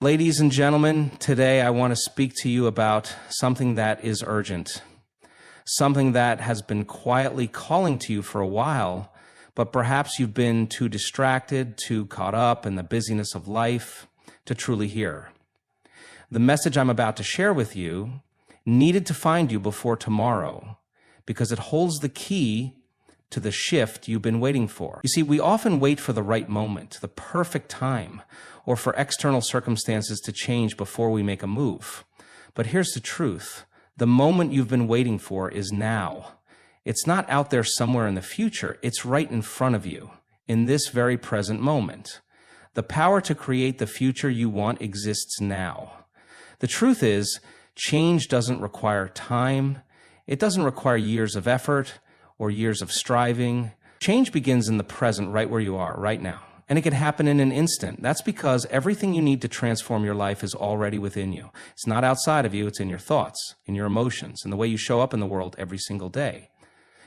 Ladies and gentlemen, today I want to speak to you about something that is urgent, something that has been quietly calling to you for a while, but perhaps you've been too distracted, too caught up in the busyness of life to truly hear. The message I'm about to share with you needed to find you before tomorrow because it holds the key to the shift you've been waiting for. You see, we often wait for the right moment, the perfect time, or for external circumstances to change before we make a move. But here's the truth. The moment you've been waiting for is now. It's not out there somewhere in the future. It's right in front of you, in this very present moment. The power to create the future you want exists now. The truth is, change doesn't require time. It doesn't require years of effort or years of striving. Change begins in the present, right where you are, right now. And it can happen in an instant. That's because everything you need to transform your life is already within you. It's not outside of you, it's in your thoughts, in your emotions, in the way you show up in the world every single day.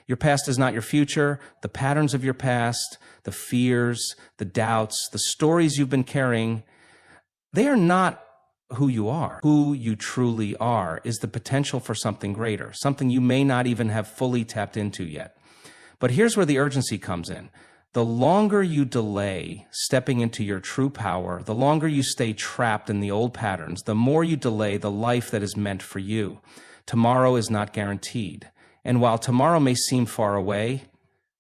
Your past is not your future. The patterns of your past, the fears, the doubts, the stories you've been carrying, they are not who you are. Who you truly are is the potential for something greater, something you may not even have fully tapped into yet. But here's where the urgency comes in. The longer you delay stepping into your true power, the longer you stay trapped in the old patterns, the more you delay the life that is meant for you. Tomorrow is not guaranteed. And while tomorrow may seem far away,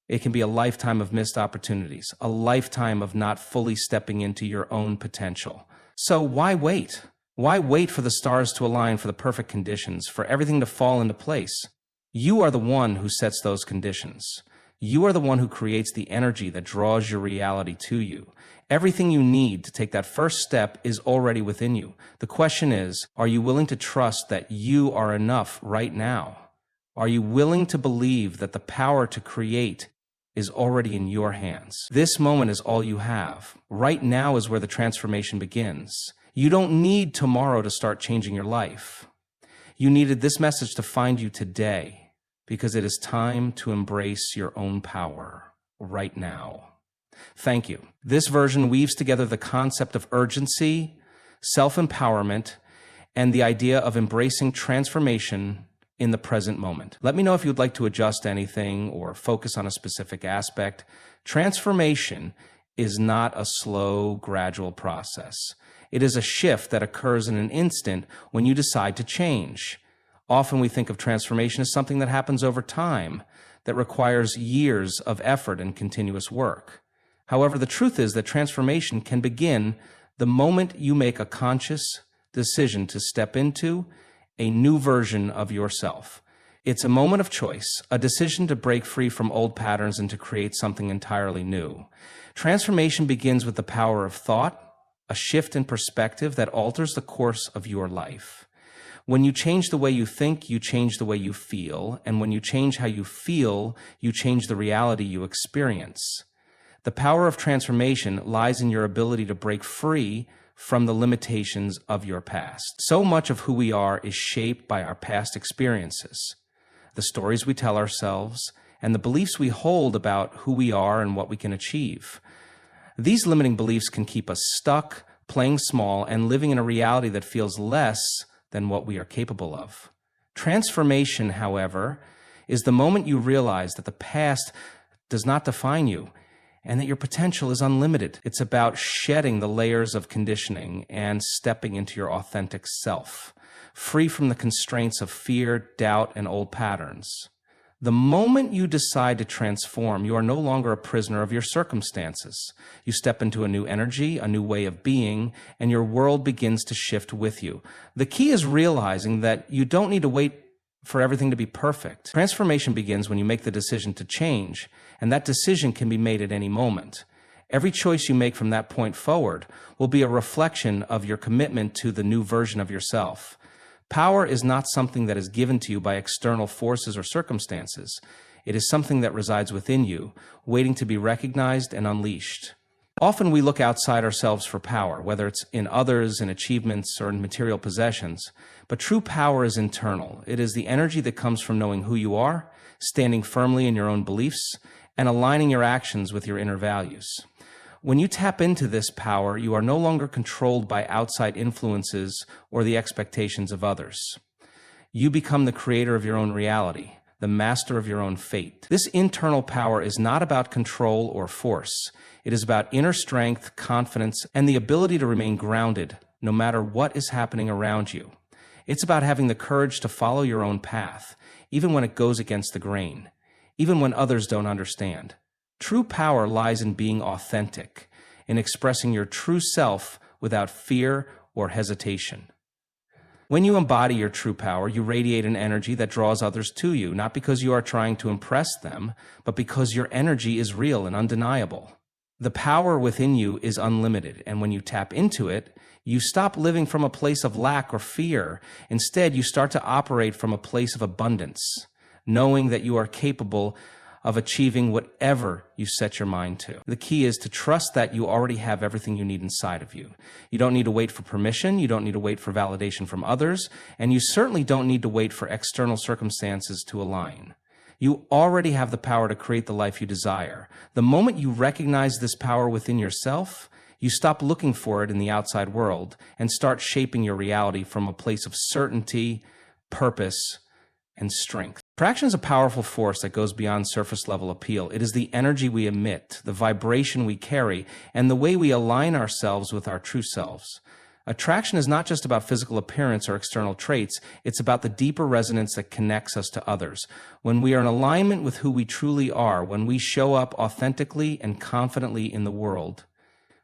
it can be a lifetime of missed opportunities, a lifetime of not fully stepping into your own potential. So why wait? Why wait for the stars to align for the perfect conditions, for everything to fall into place? You are the one who sets those conditions. You are the one who creates the energy that draws your reality to you. Everything you need to take that first step is already within you. The question is, are you willing to trust that you are enough right now? Are you willing to believe that the power to create is already in your hands? This moment is all you have. Right now is where the transformation begins. You don't need tomorrow to start changing your life. You needed this message to find you today because it is time to embrace your own power right now. Thank you. This version weaves together the concept of urgency, self-empowerment, and the idea of embracing transformation in the present moment. Let me know if you'd like to adjust anything or focus on a specific aspect. Transformation is not a slow, gradual process. It is a shift that occurs in an instant when you decide to change. Often we think of transformation as something that happens over time, that requires years of effort and continuous work. However, the truth is that transformation can begin the moment you make a conscious decision to step into a new version of yourself. It's a moment of choice, a decision to break free from old patterns and to create something entirely new. Transformation begins with the power of thought, a shift in perspective that alters the course of your life. When you change the way you think, you change the way you feel. And when you change how you feel, you change the reality you experience. The power of transformation lies in your ability to break free from the limitations of your past. So much of who we are is shaped by our past experiences, the stories we tell ourselves, and the beliefs we hold about who we are and what we can achieve. These limiting beliefs can keep us stuck, playing small, and living in a reality that feels less than what we are capable of. Transformation, however, is the moment you realize that the past does not define you and that your potential is unlimited. It's about shedding the layers of conditioning and stepping into your authentic self, free from the constraints of fear, doubt, and old patterns. The moment you decide to transform, you are no longer a prisoner of your circumstances. You step into a new energy, a new way of being, and your world begins to shift with you. The key is realizing that you don't need to wait for everything to be perfect. Transformation begins when you make the decision to change, and that decision can be made at any moment. Every choice you make from that point forward will be a reflection of your commitment to the new version of yourself. Power is not something that is given to you by external forces or circumstances. It is something that resides within you, waiting to be recognized and unleashed. Often we look outside ourselves for power, whether it's in others, in achievements, or in material possessions. But true power is internal. It is the energy that comes from knowing who you are, standing firmly in your own beliefs, and aligning your actions with your inner values. When you tap into this power, you are no longer controlled by outside influences or the expectations of others. You become the creator of your own reality, the master of your own fate. This internal power is not about control or force. It is about inner strength, confidence, and the ability to remain grounded, no matter what is happening around you. It's about having the courage to follow your own path, even when it goes against the grain, even when others don't understand. True power lies in being authentic, in expressing your true self without fear or hesitation. When you embody your true power, you radiate an energy that draws others to you, not because you are trying to impress them, but because your energy is real and undeniable. The power within you is unlimited, and when you tap into it, you stop living from a place of lack or fear. Instead, you start to operate from a place of abundance, knowing that you are capable of achieving whatever you set your mind to. The key is to trust that you already have everything you need inside of you. You don't need to wait for permission, you don't need to wait for validation from others, and you certainly don't need to wait for external circumstances to align. You already have the power to create the life you desire. The moment you recognize this power within yourself, you stop looking for it in the outside world and start shaping your reality from a place of certainty, purpose, and strength. Attraction is a powerful force that goes beyond surface-level appeal. It is the energy we emit, the vibration we carry, and the way we align ourselves with our true selves. Attraction is not just about physical appearance or external traits, it's about the deeper resonance that connects us to others. When we are in alignment with who we truly are, when we show up authentically and confidently in the world,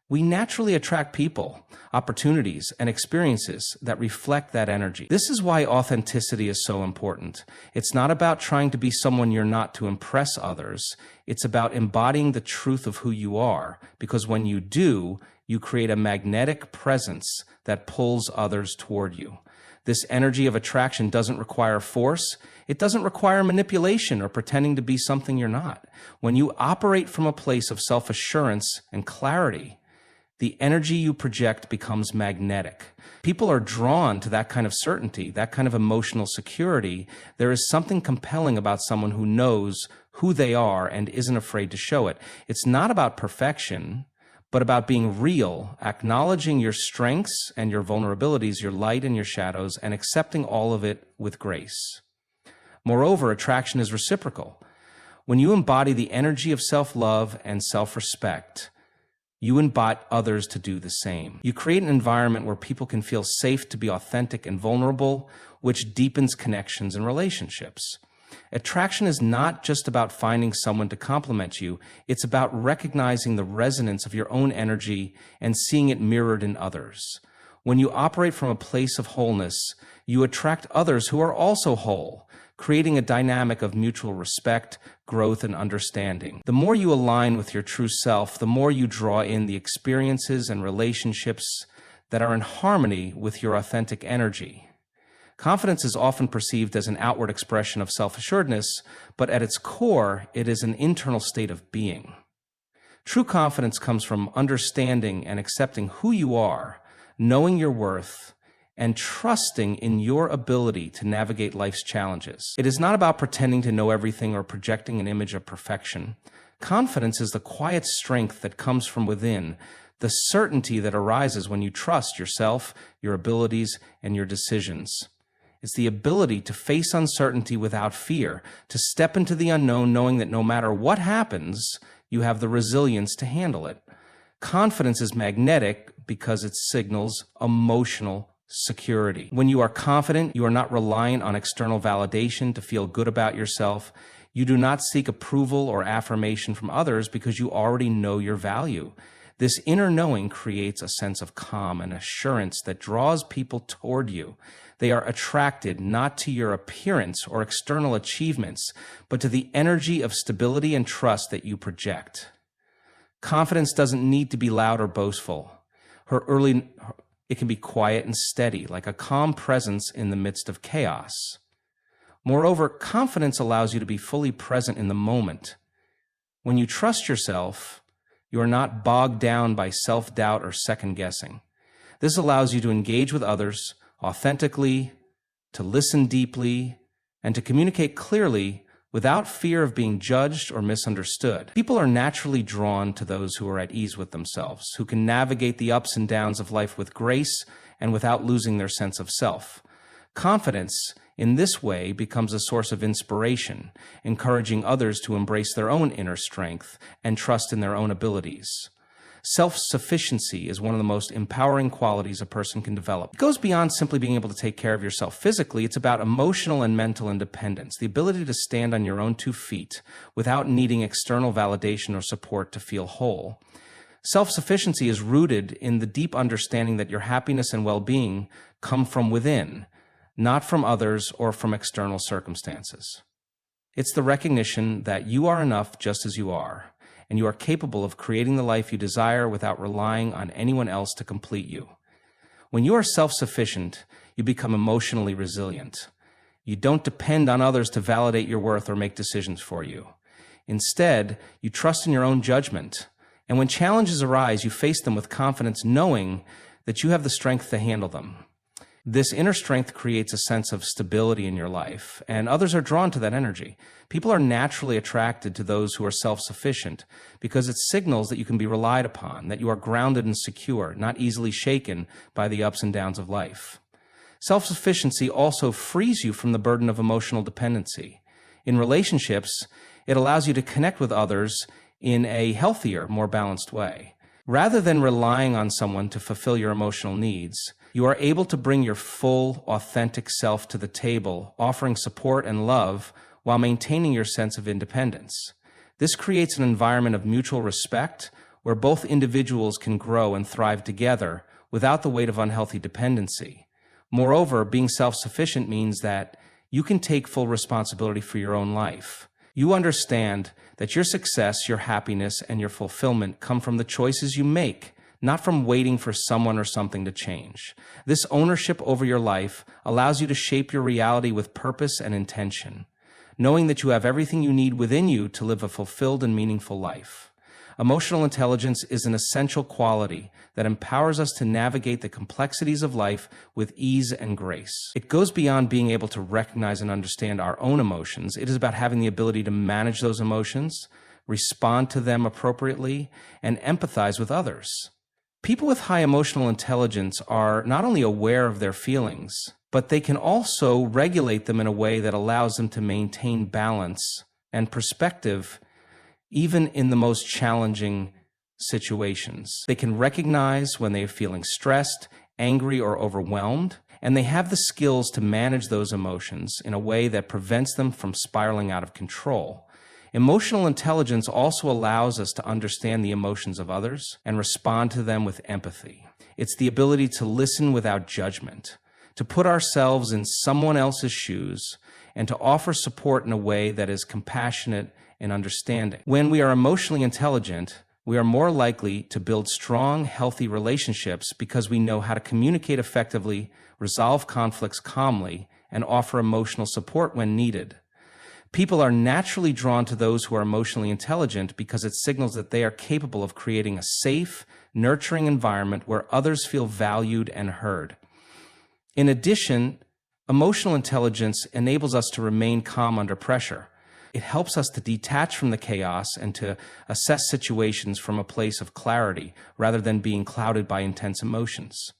we naturally attract people, opportunities, and experiences that reflect that energy. This is why authenticity is so important. It's not about trying to be someone you're not to impress others. It's about embodying the truth of who you are, because when you do, you create a magnetic presence that pulls others toward you. This energy of attraction doesn't require force. It doesn't require manipulation or pretending to be something you're not. When you operate from a place of self-assurance and clarity, the energy you project becomes magnetic. People are drawn to that kind of certainty, that kind of emotional security. There is something compelling about someone who knows who they are and isn't afraid to show it. It's not about perfection, but about being real, acknowledging your strengths and your vulnerabilities, your light and your shadows, and accepting all of it with grace. Moreover, attraction is reciprocal. When you embody the energy of self-love and self-respect, you invite others to do the same. You create an environment where people can feel safe to be authentic and vulnerable, which deepens connections and relationships. Attraction is not just about finding someone to compliment you, it's about recognizing the resonance of your own energy and seeing it mirrored in others. When you operate from a place of wholeness, you attract others who are also whole, creating a dynamic of mutual respect, growth, and understanding. The more you align with your true self, the more you draw in the experiences and relationships that are in harmony with your authentic energy. Confidence is often perceived as an outward expression of self-assuredness, but at its core, it is an internal state of being. True confidence comes from understanding and accepting who you are, knowing your worth, and trusting in your ability to navigate life's challenges. It is not about pretending to know everything or projecting an image of perfection. Confidence is the quiet strength that comes from within, the certainty that arises when you trust yourself, your abilities, and your decisions. It's the ability to face uncertainty without fear, to step into the unknown knowing that no matter what happens, you have the resilience to handle it. Confidence is magnetic because it signals emotional security. When you are confident, you are not reliant on external validation to feel good about yourself. You do not seek approval or affirmation from others because you already know your value. This inner knowing creates a sense of calm and assurance that draws people toward you. They are attracted not to your appearance or external achievements, but to the energy of stability and trust that you project. Confidence doesn't need to be loud or boastful. It can be quiet and steady, like a calm presence in the midst of chaos. Moreover, confidence allows you to be fully present in the moment. When you trust yourself, you are not bogged down by self-doubt or second-guessing. This allows you to engage with others authentically, to listen deeply, and to communicate clearly without fear of being judged or misunderstood. People are naturally drawn to those who are at ease with themselves, who can navigate the ups and downs of life with grace and without losing their sense of self. Confidence, in this way, becomes a source of inspiration, encouraging others to embrace their own inner strength and trust in their own abilities. Self-sufficiency is one of the most empowering qualities a person can develop. It goes beyond simply being able to take care of yourself physically. It's about emotional and mental independence, the ability to stand on your own 2 feet without needing external validation or support to feel whole. Self-sufficiency is rooted in the deep understanding that your happiness and well-being come from within, not from others or from external circumstances. It's the recognition that you are enough just as you are, and you are capable of creating the life you desire without relying on anyone else to complete you. When you are self-sufficient, you become emotionally resilient. You don't depend on others to validate your worth or make decisions for you. Instead, you trust in your own judgment, and when challenges arise, you face them with confidence, knowing that you have the strength to handle them. This inner strength creates a sense of stability in your life, and others are drawn to that energy. People are naturally attracted to those who are self-sufficient because it signals that you can be relied upon, that you are grounded and secure, not easily shaken by the ups and downs of life. Self-sufficiency also frees you from the burden of emotional dependency. In relationships, it allows you to connect with others in a healthier, more balanced way. Rather than relying on someone to fulfill your emotional needs, you are able to bring your full, authentic self to the table, offering support and love while maintaining your sense of independence. This creates an environment of mutual respect where both individuals can grow and thrive together without the weight of unhealthy dependency. Moreover, being self-sufficient means that you can take full responsibility for your own life. You understand that your success, your happiness, and your fulfillment come from the choices you make, not from waiting for someone or something to change. This ownership over your life allows you to shape your reality with purpose and intention, knowing that you have everything you need within you to live a fulfilled and meaningful life. Emotional intelligence is an essential quality that empowers us to navigate the complexities of life with ease and grace. It goes beyond being able to recognize and understand our own emotions. It is about having the ability to manage those emotions, respond to them appropriately, and empathize with others. People with high emotional intelligence are not only aware of their feelings, but they can also regulate them in a way that allows them to maintain balance and perspective even in the most challenging situations. They can recognize when they are feeling stressed, angry, or overwhelmed, and they have the skills to manage those emotions in a way that prevents them from spiraling out of control. Emotional intelligence also allows us to understand the emotions of others and respond to them with empathy. It's the ability to listen without judgment, to put ourselves in someone else's shoes, and to offer support in a way that is compassionate and understanding. When we are emotionally intelligent, we are more likely to build strong, healthy relationships because we know how to communicate effectively, resolve conflicts calmly, and offer emotional support when needed. People are naturally drawn to those who are emotionally intelligent because it signals that they are capable of creating a safe, nurturing environment where others feel valued and heard. In addition, emotional intelligence enables us to remain calm under pressure. It helps us to detach from the chaos and to assess situations from a place of clarity rather than being clouded by intense emotions.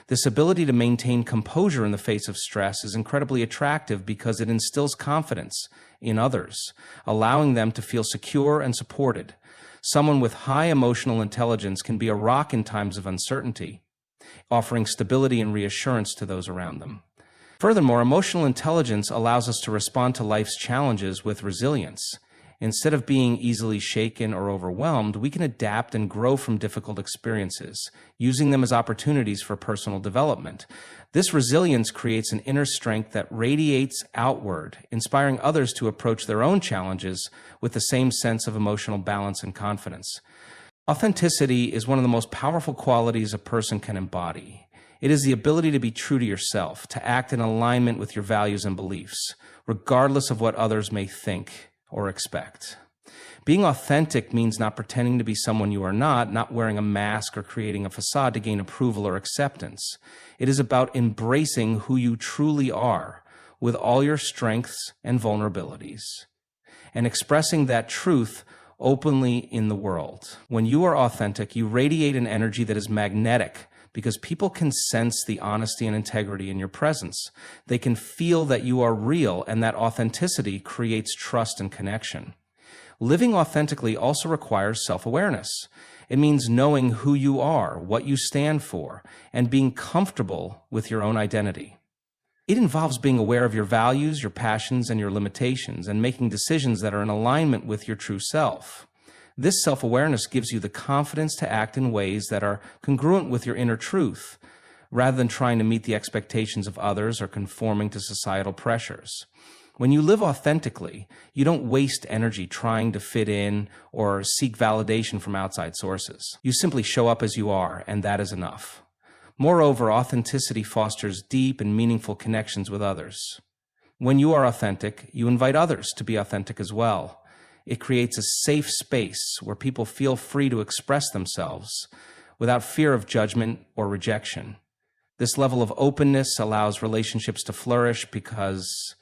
This ability to maintain composure in the face of stress is incredibly attractive because it instills confidence in others, allowing them to feel secure and supported. Someone with high emotional intelligence can be a rock in times of uncertainty, offering stability and reassurance to those around them. Furthermore, emotional intelligence allows us to respond to life's challenges with resilience. Instead of being easily shaken or overwhelmed, we can adapt and grow from difficult experiences, using them as opportunities for personal development. This resilience creates an inner strength that radiates outward, inspiring others to approach their own challenges with the same sense of emotional balance and confidence. Authenticity is one of the most powerful qualities a person can embody. It is the ability to be true to yourself, to act in alignment with your values and beliefs, regardless of what others may think or expect. Being authentic means not pretending to be someone you are not wearing a mask or creating a facade to gain approval or acceptance. It is about embracing who you truly are, with all your strengths and vulnerabilities. and expressing that truth openly in the world. When you are authentic, you radiate an energy that is magnetic because people can sense the honesty and integrity in your presence. They can feel that you are real, and that authenticity creates trust and connection. Living authentically also requires self-awareness. It means knowing who you are, what you stand for, and being comfortable with your own identity. It involves being aware of your values, your passions, and your limitations, and making decisions that are in alignment with your true self. This self-awareness gives you the confidence to act in ways that are congruent with your inner truth, rather than trying to meet the expectations of others or conforming to societal pressures. When you live authentically, you don't waste energy trying to fit in or seek validation from outside sources. You simply show up as you are, and that is enough. Moreover, authenticity fosters deep and meaningful connections with others. When you are authentic, you invite others to be authentic as well. It creates a safe space where people feel free to express themselves without fear of judgment or rejection. This level of openness allows relationships to flourish because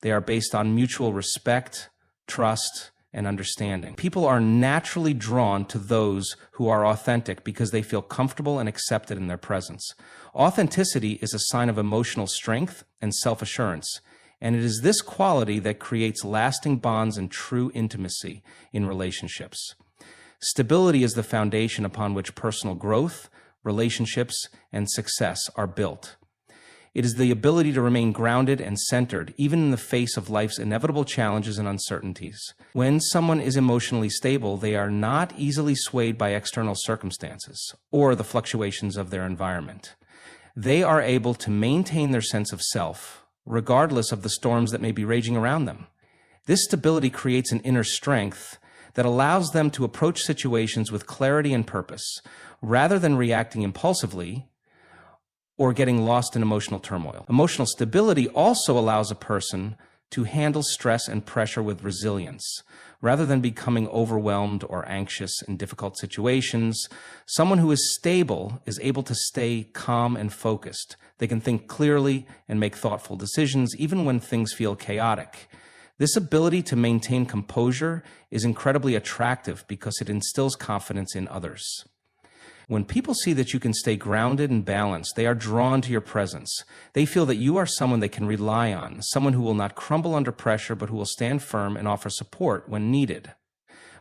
they are based on mutual respect, trust, and understanding. People are naturally drawn to those who are authentic because they feel comfortable and accepted in their presence. Authenticity is a sign of emotional strength and self-assurance, and it is this quality that creates lasting bonds and true intimacy in relationships. Stability is the foundation upon which personal growth, relationships, and success are built. It is the ability to remain grounded and centered, even in the face of life's inevitable challenges and uncertainties. When someone is emotionally stable, they are not easily swayed by external circumstances or the fluctuations of their environment. They are able to maintain their sense of self, regardless of the storms that may be raging around them. This stability creates an inner strength that allows them to approach situations with clarity and purpose, rather than reacting impulsively or getting lost in emotional turmoil. Emotional stability also allows a person to handle stress and pressure with resilience. Rather than becoming overwhelmed or anxious in difficult situations, someone who is stable is able to stay calm and focused. They can think clearly and make thoughtful decisions even when things feel chaotic. This ability to maintain composure is incredibly attractive because it instills confidence in others. When people see that you can stay grounded and balanced, they are drawn to your presence. They feel that you are someone they can rely on, someone who will not crumble under pressure, but who will stand firm and offer support when needed.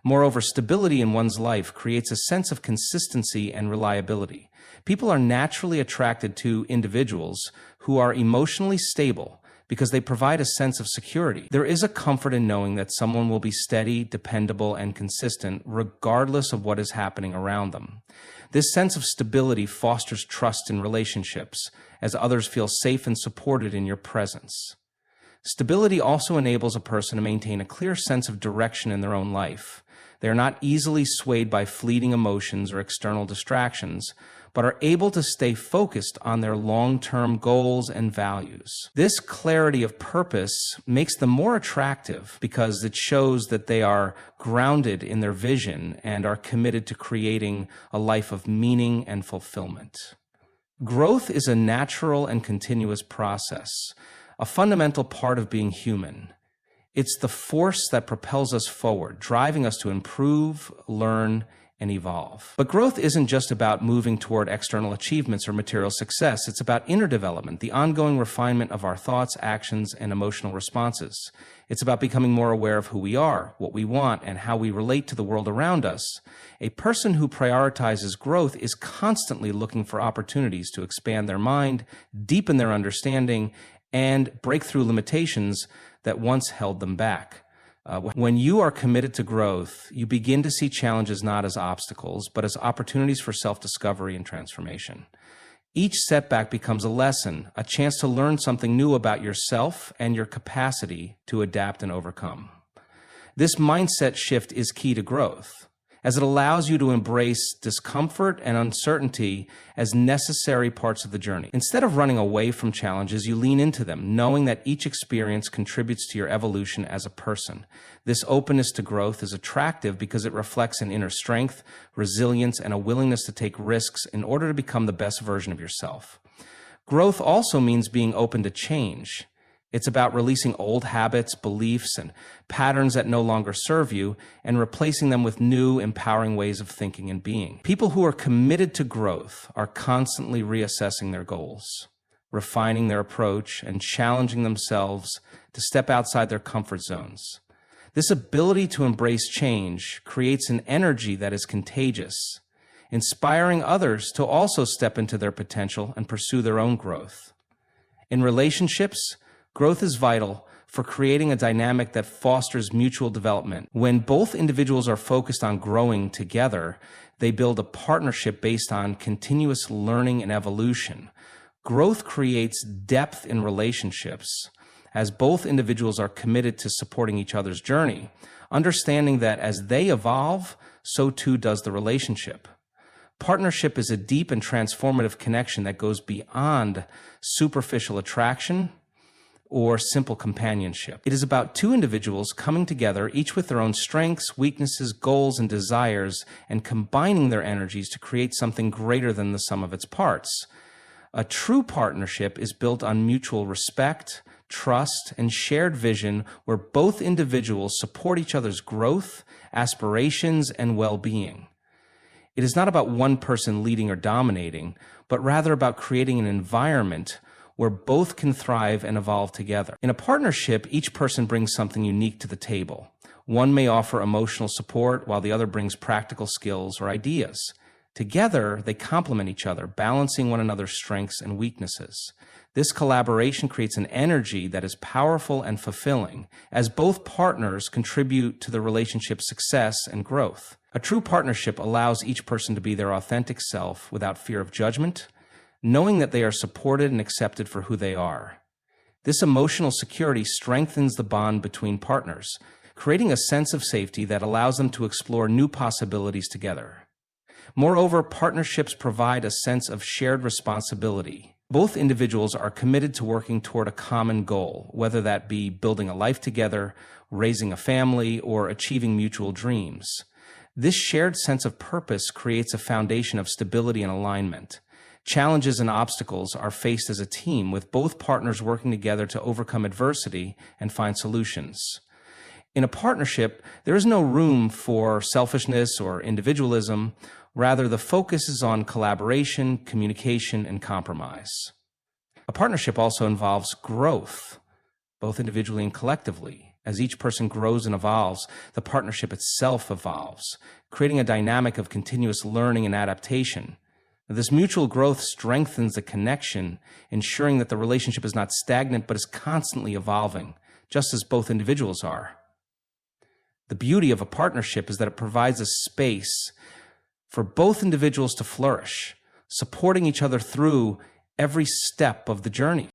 Moreover, stability in one's life creates a sense of consistency and reliability. People are naturally attracted to individuals who are emotionally stable because they provide a sense of security. There is a comfort in knowing that someone will be steady, dependable, and consistent regardless of what is happening around them. This sense of stability fosters trust in relationships, as others feel safe and supported in your presence. Stability also enables a person to maintain a clear sense of direction in their own life. They are not easily swayed by fleeting emotions or external distractions, but are able to stay focused on their long-term goals and values. This clarity of purpose makes them more attractive because it shows that they are grounded in their vision and are committed to creating a life of meaning and fulfillment. Growth is a natural and continuous process, a fundamental part of being human. It's the force that propels us forward, driving us to improve, learn, and evolve. But growth isn't just about moving toward external achievements or material success. It's about inner development, the ongoing refinement of our thoughts, actions, and emotional responses. It's about becoming more aware of who we are, what we want, and how we relate to the world around us. A person who prioritizes growth is constantly looking for opportunities to expand their mind, deepen their understanding, and break through limitations that once held them back. When you are committed to growth, you begin to see challenges not as obstacles, but as opportunities for self-discovery and transformation. Each setback becomes a lesson, a chance to learn something new about yourself and your capacity to adapt and overcome. This mindset shift is key to growth, as it allows you to embrace discomfort and uncertainty as necessary parts of the journey. Instead of running away from challenges, you lean into them, knowing that each experience contributes to your evolution as a person. This openness to growth is attractive because it reflects an inner strength, resilience, and a willingness to take risks in order to become the best version of yourself. Growth also means being open to change. It's about releasing old habits, beliefs, and patterns that no longer serve you and replacing them with new, empowering ways of thinking and being. People who are committed to growth are constantly reassessing their goals, refining their approach, and challenging themselves to step outside their comfort zones. This ability to embrace change creates an energy that is contagious, inspiring others to also step into their potential and pursue their own growth. In relationships, growth is vital for creating a dynamic that fosters mutual development. When both individuals are focused on growing together, they build a partnership based on continuous learning and evolution. Growth creates depth in relationships, as both individuals are committed to supporting each other's journey, understanding that as they evolve, so too does the relationship. Partnership is a deep and transformative connection that goes beyond superficial attraction or simple companionship. It is about two individuals coming together, each with their own strengths, weaknesses, goals, and desires, and combining their energies to create something greater than the sum of its parts. A true partnership is built on mutual respect, trust, and shared vision, where both individuals support each other's growth, aspirations, and well-being. It is not about one person leading or dominating, but rather about creating an environment where both can thrive and evolve together. In a partnership, each person brings something unique to the table. One may offer emotional support, while the other brings practical skills or ideas. Together, they complement each other, balancing one another's strengths and weaknesses. This collaboration creates an energy that is powerful and fulfilling, as both partners contribute to the relationship's success and growth. A true partnership allows each person to be their authentic self without fear of judgment, knowing that they are supported and accepted for who they are. This emotional security strengthens the bond between partners, creating a sense of safety that allows them to explore new possibilities together. Moreover, partnerships provide a sense of shared responsibility. Both individuals are committed to working toward a common goal, whether that be building a life together, raising a family, or achieving mutual dreams. This shared sense of purpose creates a foundation of stability and alignment. Challenges and obstacles are faced as a team, with both partners working together to overcome adversity and find solutions. In a partnership, there is no room for selfishness or individualism. Rather, the focus is on collaboration, communication, and compromise. A partnership also involves growth, both individually and collectively. As each person grows and evolves, the partnership itself evolves, creating a dynamic of continuous learning and adaptation. This mutual growth strengthens the connection, ensuring that the relationship is not stagnant but is constantly evolving, just as both individuals are. The beauty of a partnership is that it provides a space for both individuals to flourish, supporting each other through every step of the journey.